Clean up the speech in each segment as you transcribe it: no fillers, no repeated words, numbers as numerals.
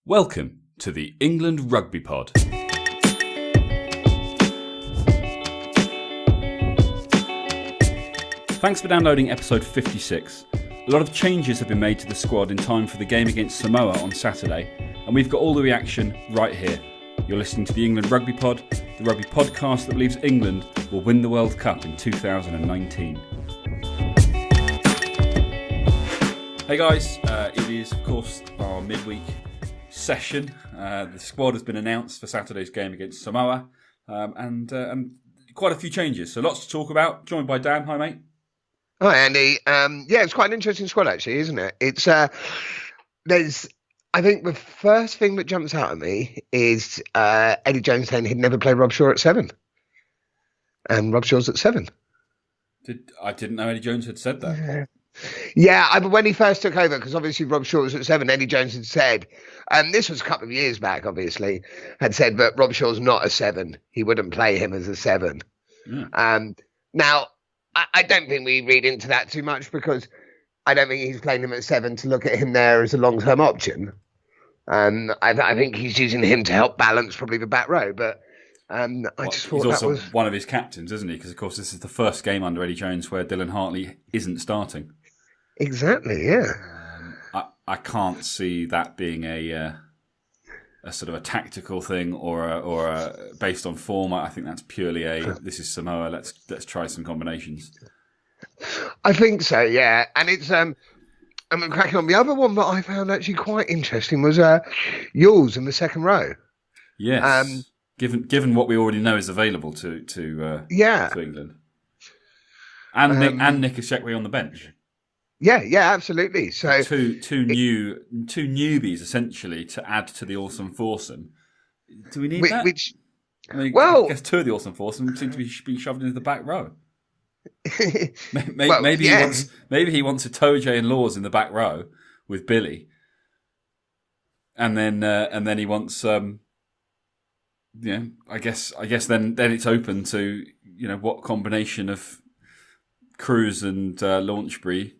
Welcome to the England Rugby Pod. Thanks for downloading episode 56. A lot of changes have been made to the squad in time for the game against Samoa on Saturday, and we've got all the reaction right here. You're listening to the England Rugby Pod, the rugby podcast that believes England will win the World Cup in 2019. Hey guys, it is of course our midweek session. The squad has been announced for Saturday's game against Samoa, and quite a few changes. So lots to talk about. Joined by Dan. Hi, mate. Hi, Andy. It's quite an interesting squad, actually, isn't it? It's I think the first thing that jumps out at me is Eddie Jones saying he'd never play Rob Shaw at 7, and Rob Shaw's at 7. I didn't know Eddie Jones had said that. Yeah, but when he first took over, because obviously Rob Shaw was at 7, Eddie Jones had said, and this was a couple of years back, obviously, had said that Rob Shaw's not a 7. He wouldn't play him as a 7. Yeah. Now, I don't think we read into that too much, because I don't think he's playing him at 7 to look at him there as a long-term option. I think he's using him to help balance probably the back row, but just thought he's also that was one of his captains, isn't he? Because, of course, this is the first game under Eddie Jones where Dylan Hartley isn't starting. Exactly, yeah. I can't see that being a sort of a tactical thing or a based on form. I think that's purely this is Samoa. Let's try some combinations. I think so, yeah. And it's cracking on. The other one that I found actually quite interesting was Yules in the second row. Yes. Given what we already know is available to England, and Nick Ashekwe on the bench. Yeah, absolutely. So two newbies essentially to add to the awesome foursome. Do we need that? I guess two of the awesome foursome seem to be being shoved into the back row. Maybe he wants a Toje and Laws in the back row with Billy, and then he wants I guess then it's open to what combination of Cruz and Launchbury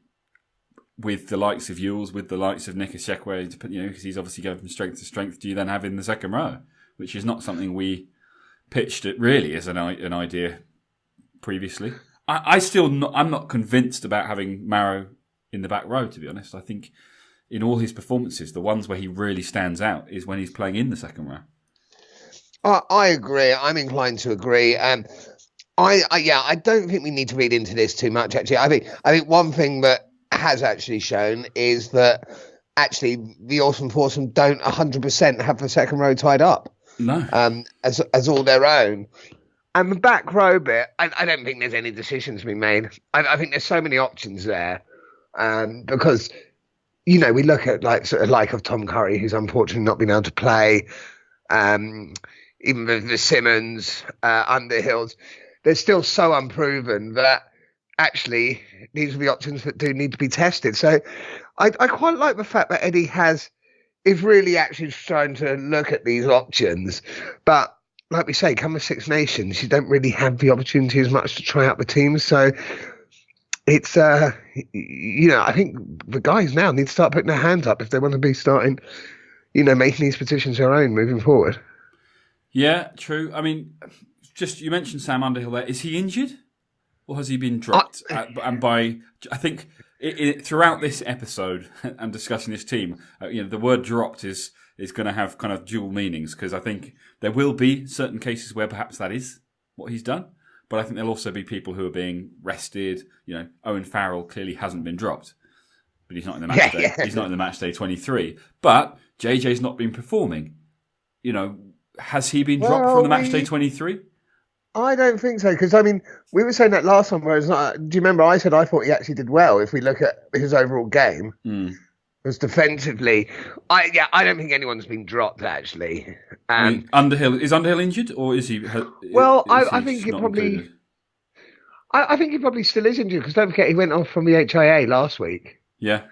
with the likes of Yules, with the likes of Nick Ashekwe, because he's obviously going from strength to strength. Do you then have in the second row, which is not something we pitched it really as an idea previously. I'm not convinced about having Marrow in the back row, to be honest. I think in all his performances, the ones where he really stands out is when he's playing in the second row. I agree. I'm inclined to agree. I don't think we need to read into this too much. Actually, I think one thing that has actually shown is that actually the awesome foursome don't 100% have the second row tied up. No. As all their own. And the back row bit, I don't think there's any decisions being made. I think there's so many options there, because we look at like of Tom Curry, who's unfortunately not been able to play. Even the Simmons, Underhills, they're still so unproven that actually these are the options that do need to be tested. So I quite like the fact that Eddie is really actually trying to look at these options. But like we say, come the Six Nations, you don't really have the opportunity as much to try out the teams. So it's, I think the guys now need to start putting their hands up if they want to be starting, making these positions their own moving forward. Yeah, true. I mean, you mentioned Sam Underhill there. Is he injured? Or has he been dropped? I think throughout this episode and discussing this team, the word dropped is going to have kind of dual meanings, because I think there will be certain cases where perhaps that is what he's done. But I think there'll also be people who are being rested. Owen Farrell clearly hasn't been dropped, but he's not in the match day. He's not in the match day 23. But JJ's not been performing. Has he been dropped from the match day 23? I don't think so, because we were saying that last time. Whereas, do you remember I said I thought he actually did well if we look at his overall game? Because defensively, I don't think anyone's been dropped actually. Underhill is Underhill injured, or is he? I think he probably. I think he probably still is injured, because don't forget he went off from the HIA last week. Yeah.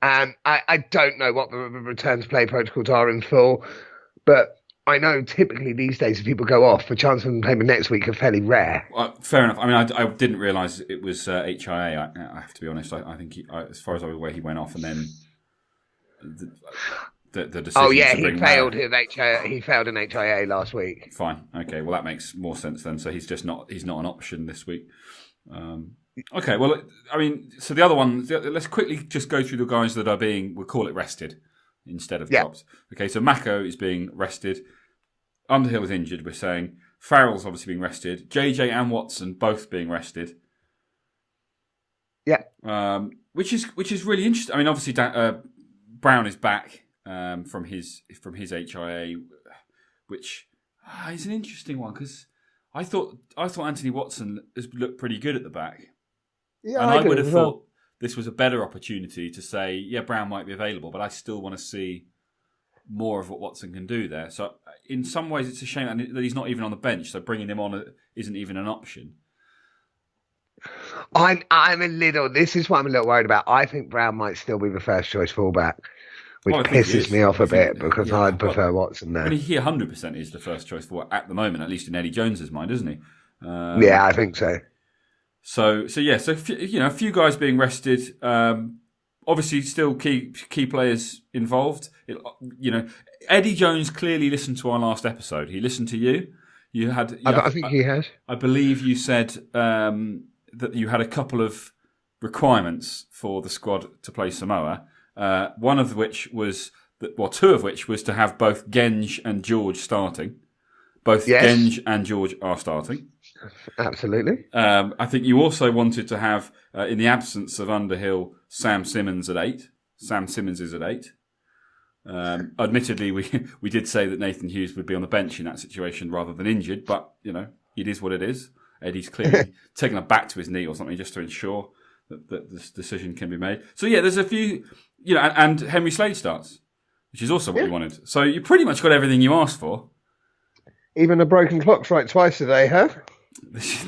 And I don't know what the return to play protocols are in full, but I know typically these days if people go off, the chance of them playing the next week are fairly rare. Fair enough. I didn't realise it was HIA. I have to be honest. I think as far as I was aware, he went off, and then the decision. Oh yeah, to bring he failed an HIA last week. Fine. Okay. Well, that makes more sense then. So he's not an option this week. Okay. Well, I mean, so the other one. Let's quickly just go through the guys that are we'll call it rested instead of dropped. Okay. So Mako is being rested. Underhill is injured. We're saying Farrell's obviously being rested. JJ and Watson both being rested. Yeah. Which is really interesting. I mean, obviously Brown is back from his HIA, which is an interesting one because I thought Anthony Watson has looked pretty good at the back. Yeah, and I would have thought this was a better opportunity to say, yeah, Brown might be available, but I still want to see more of what Watson can do there. So in some ways, it's a shame that he's not even on the bench. So bringing him on isn't even an option. This is what I'm a little worried about. I think Brown might still be the first choice fullback, which pisses me off a bit because I'd prefer Watson there. I mean, he 100% is the first choice for at the moment, at least in Eddie Jones's mind, isn't he? Yeah, I think so. So a few guys being rested. Obviously, still key players involved. Eddie Jones clearly listened to our last episode. He listened to you. You had. I think he has. I believe you said that you had a couple of requirements for the squad to play Samoa. One of which was two of which was to have both Genge and George starting. Both Genge and George are starting. Absolutely. I think you also wanted to have, in the absence of Underhill, Sam Simmons at 8. Sam Simmons is at 8. Admittedly, we did say that Nathan Hughes would be on the bench in that situation rather than injured, but it is what it is. Eddie's clearly taken a back to his knee or something just to ensure that this decision can be made. So yeah, there's a few, and Henry Slade starts, which is also what we wanted. So you pretty much got everything you asked for. Even a broken clock strike twice today, huh? This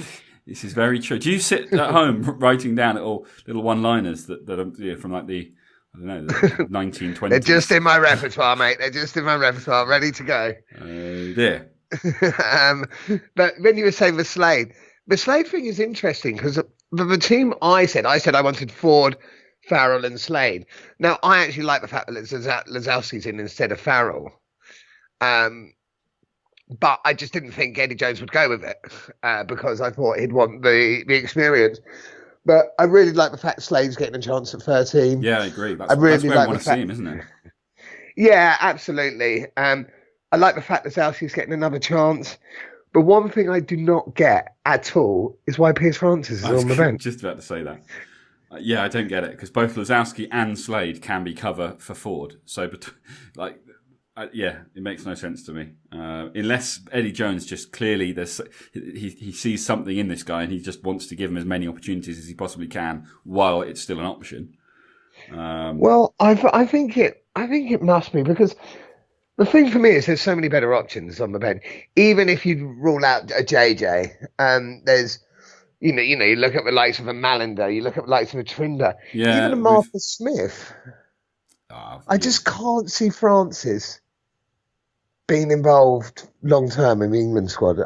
is very true. Do you sit at home writing down little one-liners that are from like the 1920s? They're just in my repertoire, mate. They're just in my repertoire, ready to go. Oh dear. But when you were saying the Slade thing is interesting because the team I said I wanted Ford, Farrell and Slade. Now, I actually like the fact that Lazowski's in instead of Farrell. But I just didn't think Eddie Jones would go with it because I thought he'd want the experience. But I really like the fact Slade's getting a chance at 13. Yeah, I agree. That's where we want to see him, isn't it? Yeah, absolutely. I like the fact that Lazowski's getting another chance. But one thing I do not get at all is why Piers Francis is on the bench. Just about to say that. Yeah, I don't get it because both Lazowski and Slade can be cover for Ford. So, it makes no sense to me. Unless Eddie Jones just clearly he sees something in this guy and he just wants to give him as many opportunities as he possibly can while it's still an option. I think it must be because the thing for me is there's so many better options on the bench. Even if you rule out a JJ, there's you look at the likes of a Malander, you look at the likes of a Trinder, even a Martha Smith. I just can't see Francis being involved long term in the England squad.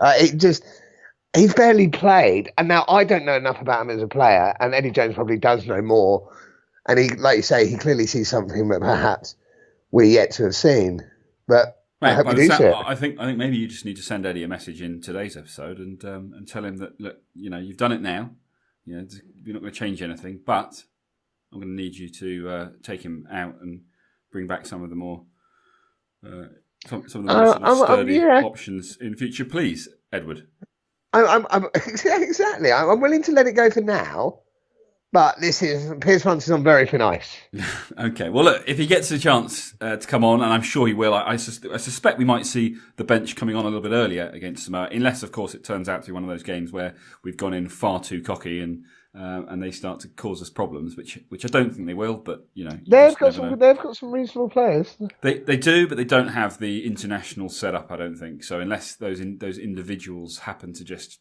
He's barely played, and now I don't know enough about him as a player, and Eddie Jones probably does know more. And he, like you say, he clearly sees something that perhaps we're yet to have seen. But I hope we do see it. I think maybe you just need to send Eddie a message in today's episode and tell him that look, you've done it now. You're not going to change anything, but I'm going to need you to take him out and bring back some of the more. Some of the more sturdy options in future, please, Edward. Exactly. I'm willing to let it go for now, but Piers Francis on very thin ice. Okay. Well, look, if he gets a chance to come on, and I'm sure he will, I suspect we might see the bench coming on a little bit earlier against Samoa, unless, of course, it turns out to be one of those games where we've gone in far too cocky and they start to cause us problems, which I don't think they will. But they've got some reasonable players. They do, but they don't have the international setup. I don't think so. Unless those individuals happen to just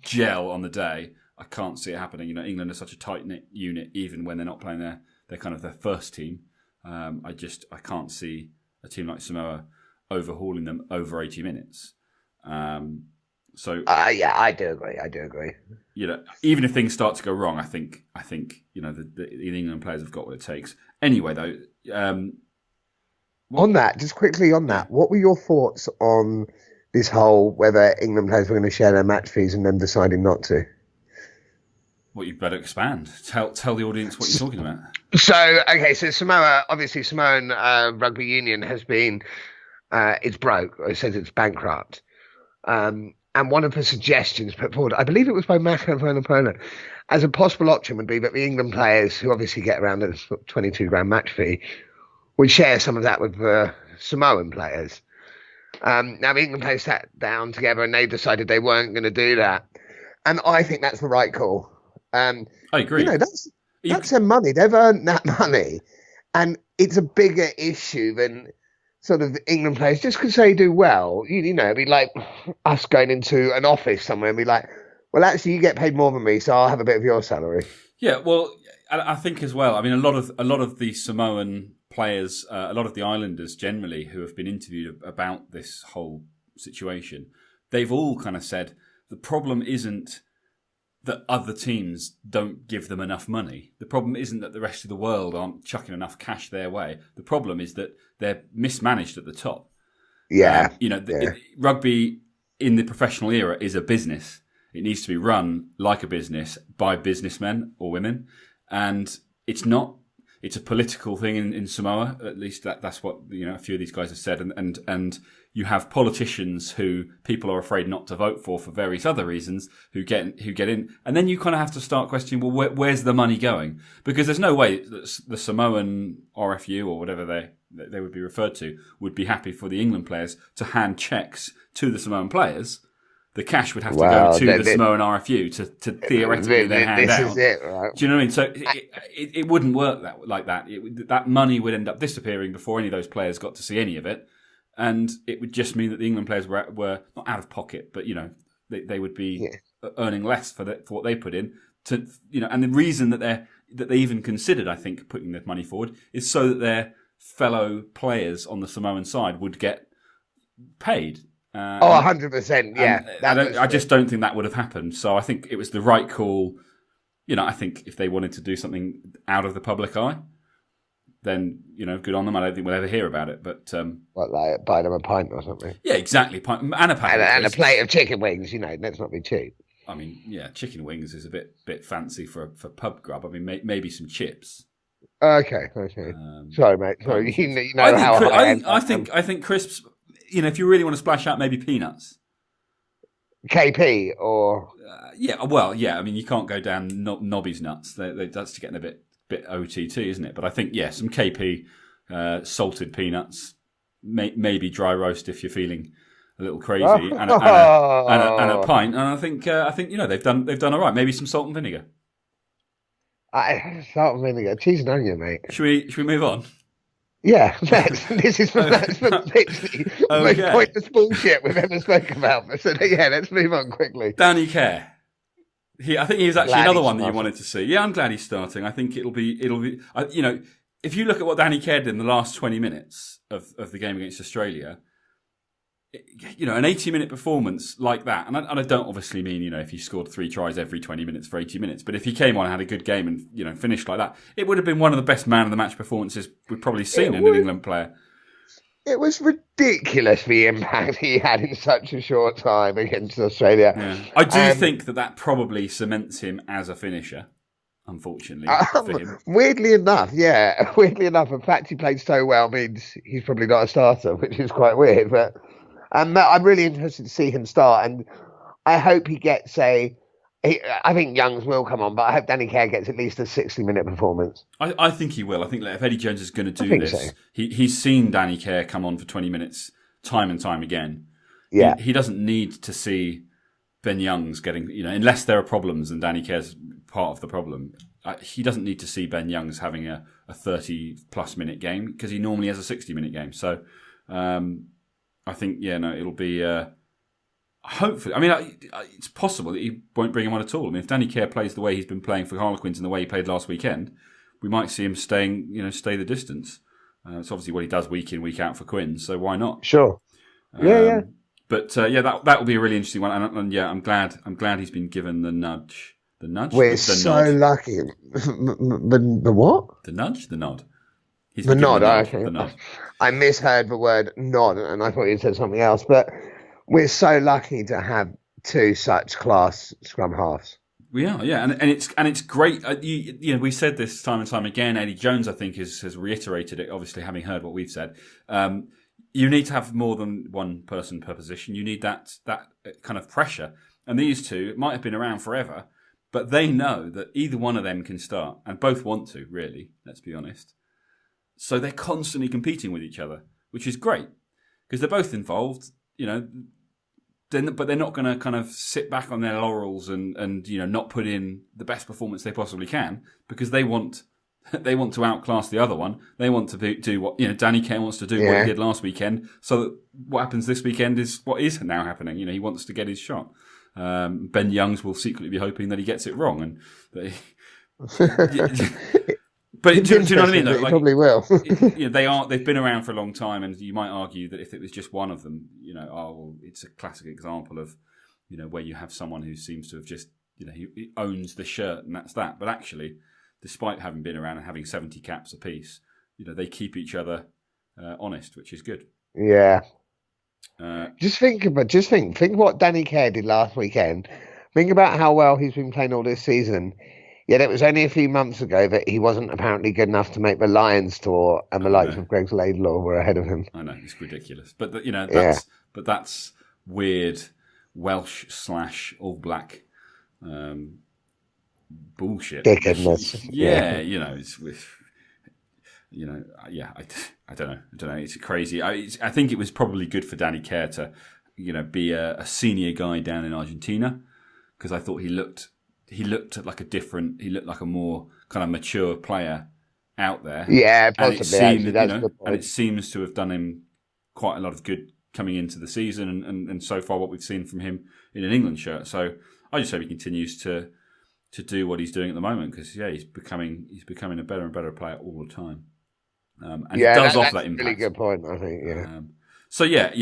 gel on the day, I can't see it happening. England are such a tight knit unit, even when they're not playing their kind of their first team. I can't see a team like Samoa overhauling them over 80 minutes. I do agree. Even if things start to go wrong, I think the England players have got what it takes. Anyway, though, On that, just quickly on that, what were your thoughts on this whole whether England players were going to share their match fees and them deciding not to? Well, you better expand. Tell the audience what you're talking about. So Samoa, obviously Samoan Rugby Union has been, it's broke. It says it's bankrupt. And one of the suggestions put forward, I believe it was by Mako Vanapola, as a possible option would be that the England players, who obviously get around a £22 match fee, would share some of that with the Samoan players. Now, the England players sat down together and they decided they weren't going to do that. And I think that's the right call. I agree. That's their money. They've earned that money. And it's a bigger issue than sort of England players, just because they do well. It'd be like us going into an office somewhere and be like, well, actually, you get paid more than me, so I'll have a bit of your salary. Yeah, well, I think as well. I mean, a lot of the Samoan players, a lot of the Islanders generally, who have been interviewed about this whole situation, they've all kind of said the problem isn't that other teams don't give them enough money. The problem isn't that the rest of the world aren't chucking enough cash their way. The problem is that they're mismanaged at the top. Yeah. Rugby in the professional era is a business. It needs to be run like a business by businessmen or women. And it's not. It's a political thing in Samoa. At least that's what a few of these guys have said. And you have politicians who people are afraid not to vote for various other reasons who get in, and then you kind of have to start questioning, well, where's the money going? Because there's no way that the Samoan RFU or whatever they would be referred to would be happy for the England players to hand checks to the Samoan players. The cash would have to go to the Samoan RFU to theoretically then hand out. This is it, right? Do you know what I mean? So it wouldn't work like that. That money would end up disappearing before any of those players got to see any of it. And it would just mean that the England players were not out of pocket, but they would be earning less for what they put in. And the reason that they even considered, I think, putting their money forward is so that their fellow players on the Samoan side would get paid. 100%. Yeah, I just don't think that would have happened. So I think it was the right call. I think if they wanted to do something out of the public eye, then good on them. I don't think we'll ever hear about it. But like buy them a pint or something? Yeah, exactly. Pint and a packet and a plate of chicken wings. Let's not be cheap. I mean, yeah, chicken wings is a bit fancy for pub grub. I mean, maybe some chips. Okay. Sorry, mate. Sorry, how I think crisps. If you really want to splash out, maybe peanuts. KP or I mean, you can't go down Nobby's nuts. That's getting a bit OTT, isn't it? But I think some KP, salted peanuts, maybe dry roast if you're feeling a little crazy, and a pint. And I think they've done all right. Maybe some salt and vinegar. Salt and vinegar, cheese and onion, mate. Should we move on? Yeah, this is that's literally the most pointless bullshit we've ever spoken about. So let's move on quickly. Danny Care. I think he was actually another one that you wanted to see. Yeah, I'm glad he's starting. I think it'll be. If you look at what Danny Care did in the last 20 minutes of the game against Australia, an 80-minute performance like that, and I don't obviously mean, if he scored 3 tries every 20 minutes for 80 minutes, but if he came on and had a good game and, finished like that, it would have been one of the best man of the match performances we've probably seen in an England player. It was ridiculous the impact he had in such a short time against Australia. Yeah. I do think that probably cements him as a finisher, unfortunately. For him. Weirdly enough, the fact he played so well means he's probably not a starter, which is quite weird, but I'm really interested to see him start, and I hope he gets I think Youngs will come on, but I hope Danny Care gets at least a 60-minute performance. I think he will. I think if Eddie Jones is going to do this, so. He's seen Danny Care come on for 20 minutes time and time again. Yeah. He doesn't need to see Ben Youngs getting, unless there are problems and Danny Care's part of the problem, he doesn't need to see Ben Youngs having a 30-plus minute game because he normally has a 60-minute game. So I think, it'll be... hopefully, I mean, it's possible that he won't bring him on at all. I mean, if Danny Care plays the way he's been playing for Harlequins and the way he played last weekend, we might see him stay the distance. It's obviously what he does week in, week out for Quins, so why not? Sure. Yeah. But that will be a really interesting one, and I'm glad he's been given the nudge. The nudge. We're so lucky. The what? The nudge, the nod. He's The been given nod, the nod. I misheard the word nod, and I thought you said something else. But we're so lucky to have two such class scrum halves. We are, yeah, and it's great. We said this time and time again. Eddie Jones, I think, has reiterated it. Obviously, having heard what we've said, you need to have more than one person per position. You need that kind of pressure. And these two might have been around forever, but they know that either one of them can start, and both want to. Really, let's be honest. So they're constantly competing with each other, which is great because they're both involved. But they're not going to kind of sit back on their laurels and not put in the best performance they possibly can because they want to outclass the other one. They want to do what Danny Kerr wants to do what he did last weekend. So that what happens this weekend is what is now happening. He wants to get his shot. Ben Youngs will secretly be hoping that he gets it wrong and that But do you know what I mean? Though? Like, probably will. They've been around for a long time, and you might argue that if it was just one of them, it's a classic example of, where you have someone who seems to have just, he owns the shirt and that's that. But actually, despite having been around and having 70 caps apiece, they keep each other honest, which is good. Yeah. Think what Danny Kerr did last weekend. Think about how well he's been playing all this season. Yet it was only a few months ago that he wasn't apparently good enough to make the Lions tour, and the likes of Greg Laidlaw were ahead of him. I know, it's ridiculous, but that's weird Welsh / All Black bullshit. Dickedness. I don't know. It's crazy. I think it was probably good for Danny Kerr to, be a senior guy down in Argentina because I thought he looked like a more kind of mature player out there. Yeah, possibly. And it seems to have done him quite a lot of good coming into the season and so far what we've seen from him in an England shirt. So I just hope he continues to do what he's doing at the moment because he's becoming a better and better player all the time. And he does offer that impact. Really good point, I think. Yeah.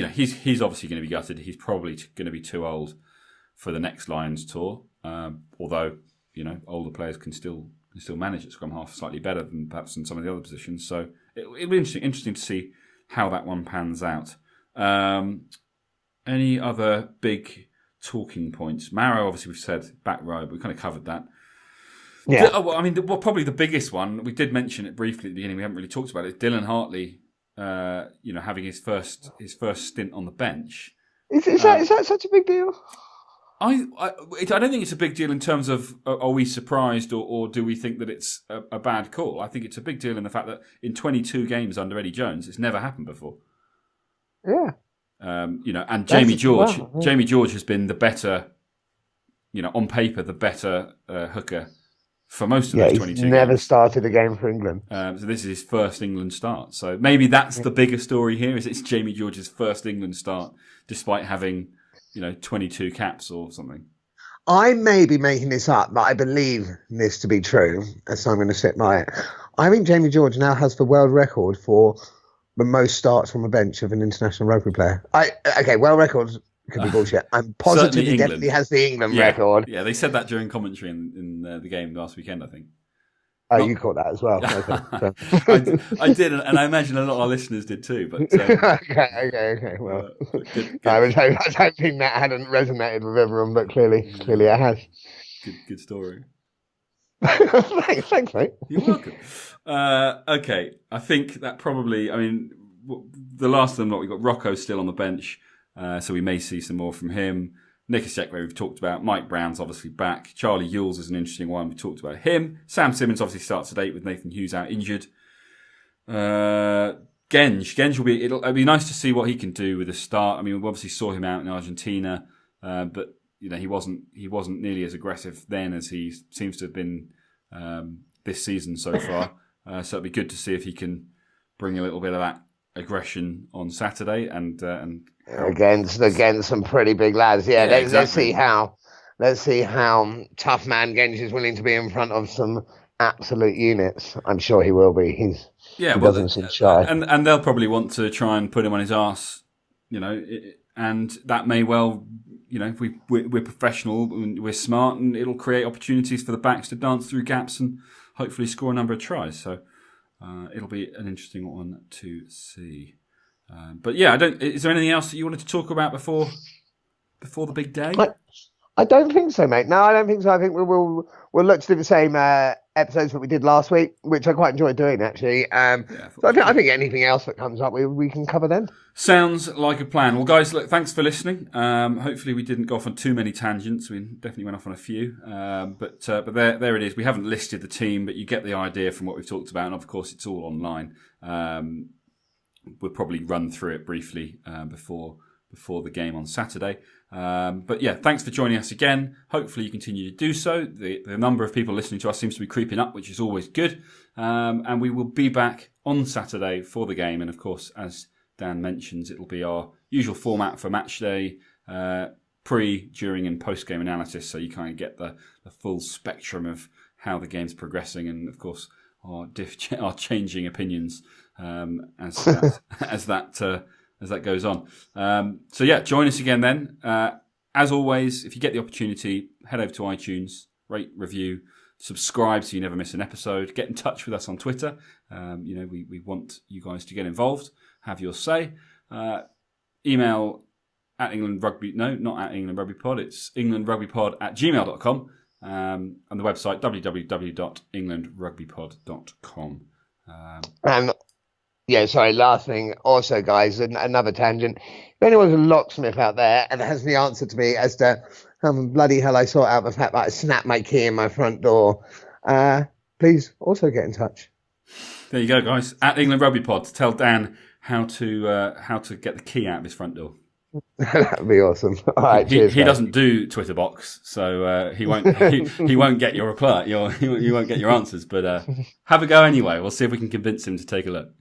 He's obviously going to be gutted. He's probably going to be too old for the next Lions tour. Although older players can still manage at scrum half slightly better than perhaps in some of the other positions. So it'll be interesting to see how that one pans out. Any other big talking points? Maro, obviously, we've said back row, but we kind of covered that. Yeah. Probably the biggest one, we did mention it briefly at the beginning, we haven't really talked about it, Dylan Hartley, having his first stint on the bench. Is that such a big deal? I don't think it's a big deal in terms of are we surprised or do we think that it's a bad call? I think it's a big deal in the fact that in 22 games under Eddie Jones, it's never happened before. Yeah. And Jamie George has been the better, on paper, the better hooker for most of those 22 games. He's never started a game for England. So this is his first England start. So maybe that's the bigger story here, is it's Jamie George's first England start, despite having 22 caps or something. I may be making this up, but I believe this to be true, so I'm going to sit by it. I think Jamie George now has the world record for the most starts from a bench of an international rugby player. World records could be bullshit. I'm positive he definitely has the England record. Yeah, they said that during commentary in the game last weekend, I think. Oh, you caught that as well. I did, and I imagine a lot of our listeners did too. But okay. Well, good. I was hoping that hadn't resonated with everyone, but clearly it has. Good story. Thanks, mate. You're welcome. Okay, I think that probably. I mean, the last of them, we've got Rocco still on the bench, so we may see some more from him. Nick Ashekwe we've talked about. Mike Brown's obviously back. Charlie Ewels is an interesting one. We talked about him. Sam Simmons obviously starts at 8 with Nathan Hughes out injured. Genge will be. It'll be nice to see what he can do with a start. I mean, we obviously saw him out in Argentina, but he wasn't nearly as aggressive then as he seems to have been this season so far. So it'll be good to see if he can bring a little bit of that aggression on Saturday and against some pretty big lads. Let's see how tough man Genge is willing to be in front of some absolute units. I'm sure he will be. He doesn't seem shy, and they'll probably want to try and put him on his arse, and that may well, if we're professional, we're smart, and it'll create opportunities for the backs to dance through gaps and hopefully score a number of tries. So it'll be an interesting one to see. But yeah, is there anything else that you wanted to talk about before the big day? I don't think so, mate. No, I don't think so. I think we'll look to do the same episodes that we did last week, which I quite enjoyed doing, actually. So I think anything else that comes up, we can cover then. Sounds like a plan. Well, guys, look, thanks for listening. Hopefully we didn't go off on too many tangents. We definitely went off on a few. But there it is. We haven't listed the team, but you get the idea from what we've talked about. And of course, it's all online. We'll probably run through it briefly before the game on Saturday. But yeah, thanks for joining us again. Hopefully you continue to do so. The number of people listening to us seems to be creeping up, which is always good. And we will be back on Saturday for the game. And of course, as Dan mentions, it'll be our usual format for match day, pre, during and post-game analysis. So you kind of get the full spectrum of how the game's progressing and, of course, our changing opinions as that goes on. So yeah, join us again then. As always, if you get the opportunity, head over to iTunes, rate, review, subscribe so you never miss an episode. Get in touch with us on Twitter. We want you guys to get involved, have your say. Email at England Rugby, no, not at England Rugby Pod, it's englandrugbypod@gmail.com. And the website www.englandrugbypod.com. And yeah, sorry, last thing. Also, guys, another tangent. If anyone's a locksmith out there and has the answer to me as to how bloody hell I sort out the fact that I snapped my key in my front door, please also get in touch. There you go, guys. At England Rugby Pod, tell Dan how to get the key out of his front door. That would be awesome. All right, cheers. He doesn't do Twitter box, so he won't he won't get your reply. You won't get your answers. But have a go anyway. We'll see if we can convince him to take a look.